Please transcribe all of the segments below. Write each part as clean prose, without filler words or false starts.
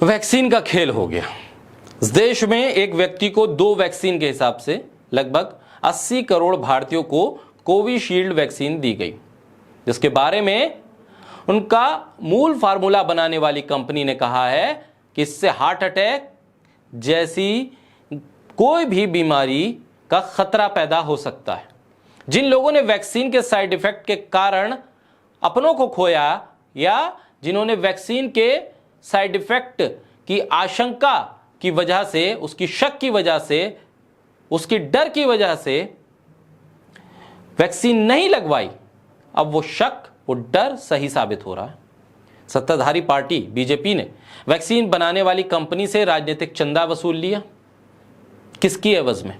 Vaccine का खेल हो गया। इस देश में एक व्यक्ति को 2 वैक्सीन के हिसाब से लगभग 80 करोड़ भारतीयों को कोविशील्ड वैक्सीन दी गई, जिसके बारे में उनका मूल फार्मूला बनाने वाली कंपनी ने कहा है कि इससे हार्ट अटैक जैसी कोई भी बीमारी का खतरा पैदा हो सकता है। जिन लोगों ने वैक्सीन के साइड इफेक्ट के कारण अपनों को खोया या जिन्होंने वैक्सीन के साइड इफेक्ट की आशंका की वजह से, उसकी शक की वजह से, उसकी डर की वजह से वैक्सीन नहीं लगवाई, अब वो शक, वो डर सही साबित हो रहा है। सत्ताधारी पार्टी बीजेपी ने वैक्सीन बनाने वाली कंपनी से राजनीतिक चंदा वसूल लिया। किसकी एवज में?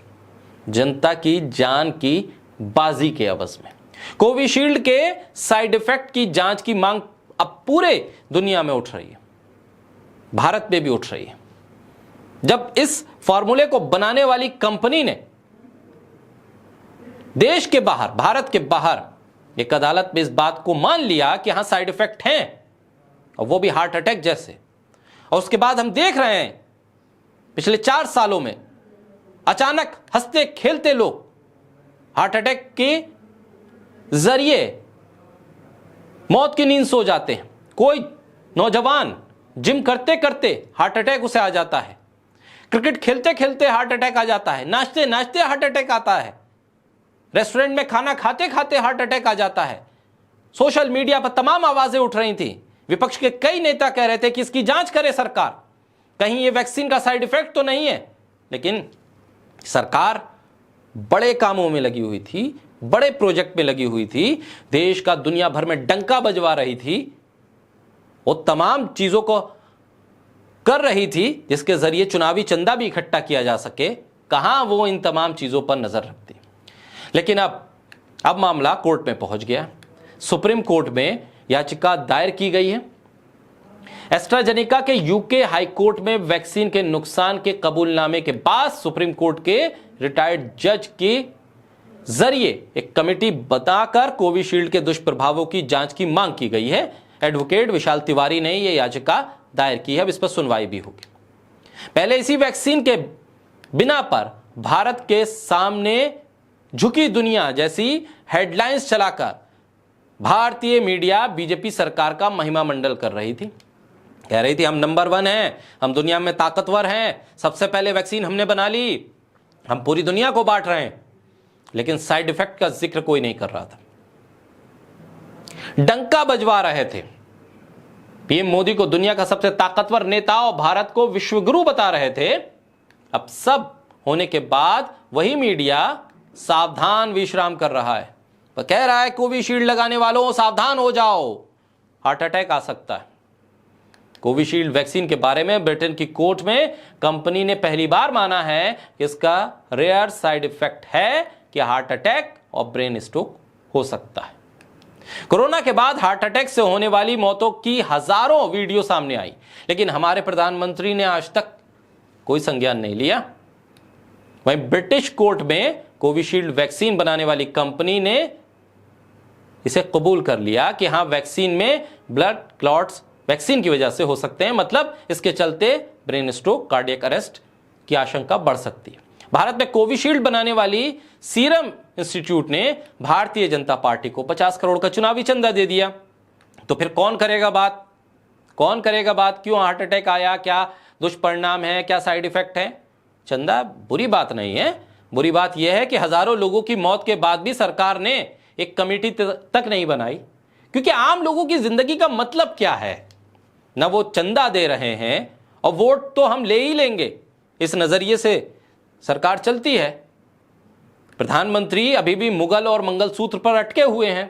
जनता की जान की बाजी के एवज में। कोविशील्ड के साइड इफेक्ट की जांच की मांग अब पूरे दुनिया में उठ रही है, भारत में भी उठ रही है। जब इस फॉर्मूले को बनाने वाली कंपनी ने देश के बाहर, भारत के बाहर एक अदालत में इस बात को मान लिया कि हां साइड इफेक्ट हैं, और वो भी हार्ट अटैक जैसे, और उसके बाद हम देख रहे हैं पिछले 4 सालों में अचानक हंसते खेलते लोग हार्ट अटैक के जरिए मौत की नींद सो जाते हैं। कोई नौजवान जिम करते करते हार्ट अटैक उसे आ जाता है, क्रिकेट खेलते खेलते हार्ट अटैक आ जाता है, नाचते नाचते हार्ट अटैक आता है, रेस्टोरेंट में खाना खाते खाते हार्ट अटैक आ जाता है। सोशल मीडिया पर तमाम आवाजें उठ रही थी, विपक्ष के कई नेता कह रहे थे कि इसकी जांच करे सरकार, कहीं ये वैक्सीन का साइड इफेक्ट तो नहीं है। लेकिन सरकार बड़े कामों में लगी हुई थी, बड़े प्रोजेक्ट में लगी हुई थी, देश का दुनिया भर में डंका बजवा रही थी, वो तमाम चीजों को कर रही थी जिसके जरिए चुनावी चंदा भी इकट्ठा किया जा सके। कहां वो इन तमाम चीजों पर नजर रखती। लेकिन अब मामला कोर्ट में पहुंच गया। सुप्रीम कोर्ट में याचिका दायर की गई है। एस्ट्राजेनेका के यूके हाई कोर्ट में वैक्सीन के नुकसान के कबूलनामे के बाद सुप्रीम कोर्ट के रिटायर्ड जज के जरिए एक कमेटी बताकर कोविशील्ड के दुष्प्रभावों की जांच की मांग की गई है। एडवोकेट विशाल तिवारी ने यह याचिका दायर की है। अब इस पर सुनवाई भी होगी। पहले इसी वैक्सीन के बिना पर भारत के सामने झुकी दुनिया जैसी हेडलाइंस चलाकर भारतीय मीडिया बीजेपी सरकार का महिमा मंडल कर रही थी। कह रही थी हम नंबर 1 हैं, हम दुनिया में ताकतवर हैं, सबसे पहले वैक्सीन हमने बना ली, हम पूरी दुनिया को बांट रहे हैं। लेकिन साइड इफेक्ट का जिक्र कोई नहीं कर रहा था। डंका बजवा रहे थे। पीएम मोदी को दुनिया का सबसे ताकतवर नेता और भारत को विश्वगुरु बता रहे थे। अब सब होने के बाद वही मीडिया सावधान विश्राम कर रहा है। वह कह रहा है कोविशील्ड लगाने वालों सावधान हो जाओ, हार्ट अटैक आ सकता है। कोविशील्ड वैक्सीन के बारे में ब्रिटेन की कोर्ट में कंपनी ने पहली बार माना है कि इसका रेयर साइड इफेक्ट है कि हार्ट अटैक और ब्रेन स्ट्रोक हो सकता है। कोरोना के बाद हार्ट अटैक से होने वाली मौतों की हजारों वीडियो सामने आई, लेकिन हमारे प्रधानमंत्री ने आज तक कोई संज्ञान नहीं लिया। वहीं ब्रिटिश कोर्ट में कोविशील्ड वैक्सीन बनाने वाली कंपनी ने इसे कबूल कर लिया कि हां वैक्सीन में ब्लड क्लॉट्स वैक्सीन की वजह से हो सकते हैं, मतलब इसके चलते ब्रेन स्ट्रोक, कार्डियक अरेस्ट की आशंका बढ़ सकती है। भारत में कोविशील्ड बनाने वाली सीरम इंस्टीट्यूट ने भारतीय जनता पार्टी को 50 करोड़ का चुनावी चंदा दे दिया। तो फिर कौन करेगा बात? कौन करेगा बात? क्यों हार्ट अटैक आया, क्या दुष्परिणाम है, क्या साइड इफेक्ट है? चंदा बुरी बात नहीं है। बुरी बात यह है कि हजारों लोगों की मौत के बाद भी सरकार ने एक कमेटी तक नहीं बनाई, क्योंकि आम लोगों की जिंदगी का मतलब क्या है? ना वो चंदा दे रहे हैं और वोट तो हम ले ही लेंगे, इस नजरिए से सरकार चलती है। प्रधानमंत्री अभी भी मुगल और मंगलसूत्र पर अटके हुए हैं।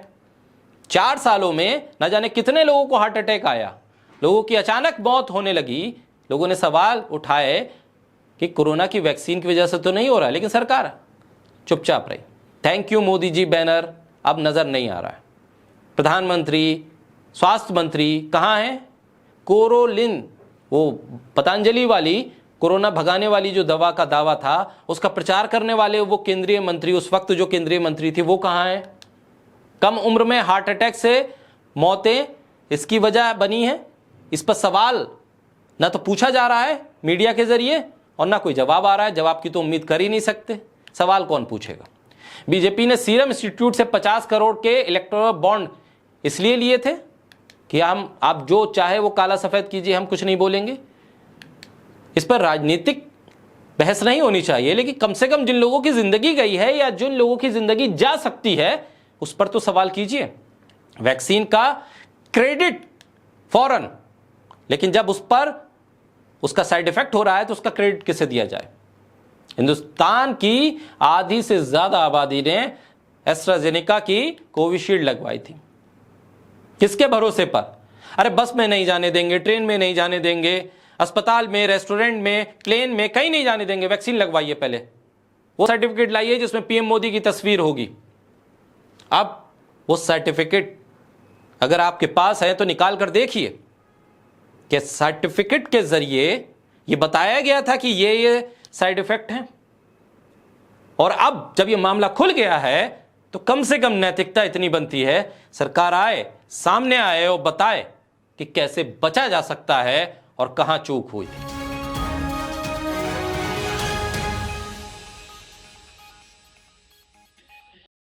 4 सालों में न जाने कितने लोगों को हार्ट अटैक आया, लोगों की अचानक मौत होने लगी। लोगों ने सवाल उठाए कि कोरोना की वैक्सीन की वजह से तो नहीं हो रहा, लेकिन सरकार चुपचाप रही। Thank you Modi ji banner अब नजर नहीं आ रहा है। प्रधानमंत्री, स्वास्थ्य मंत्री कहां हैं? कोरोलिन, वो पतंजलि वाली कोरोना भगाने वाली जो दवा का दावा था उसका प्रचार करने वाले वो केंद्रीय मंत्री, उस वक्त जो केंद्रीय मंत्री थी, वो कहां है? कम उम्र में हार्ट अटैक से मौतें इसकी वजह बनी है, इस पर सवाल ना तो पूछा जा रहा है मीडिया के जरिए और ना कोई जवाब आ रहा है। जवाब की तो उम्मीद कर ही नहीं सकते, सवाल कौन पूछेगा। बीजेपी ने सीरम इंस्टीट्यूट से 50 करोड़ के इलेक्टोरल बॉन्ड इसलिए लिए थे कि आप जो चाहे वो काला सफेद कीजिए, हम कुछ नहीं बोलेंगे। इस पर राजनीतिक बहस नहीं होनी चाहिए, लेकिन कम से कम जिन लोगों की जिंदगी गई है या जिन लोगों की जिंदगी जा सकती है उस पर तो सवाल कीजिए। वैक्सीन का क्रेडिट फौरन, लेकिन जब उस पर उसका साइड इफेक्ट हो रहा है तो उसका क्रेडिट किसे दिया जाए। हिंदुस्तान की आधी से ज्यादा आबादी ने एस्ट्राजेनेका की कोविशील्ड लगवाई थी। किसके भरोसे पर? अरे बस में नहीं जाने देंगे, ट्रेन में नहीं जाने देंगे, अस्पताल में, रेस्टोरेंट में, प्लेन में, कहीं नहीं जाने देंगे। वैक्सीन लगवाइए, पहले वो सर्टिफिकेट लाइए जिसमें पीएम मोदी की तस्वीर होगी। अब वो सर्टिफिकेट अगर आपके पास है तो निकाल कर देखिए कि सर्टिफिकेट के जरिए ये बताया गया था कि ये साइड इफेक्ट हैं। और अब जब ये मामला खुल गया है तो कम से कम नैतिकता इतनी बनती है, सरकार आए, सामने आए और बताए कि कैसे बचा जा सकता है और कहां चूक हुई।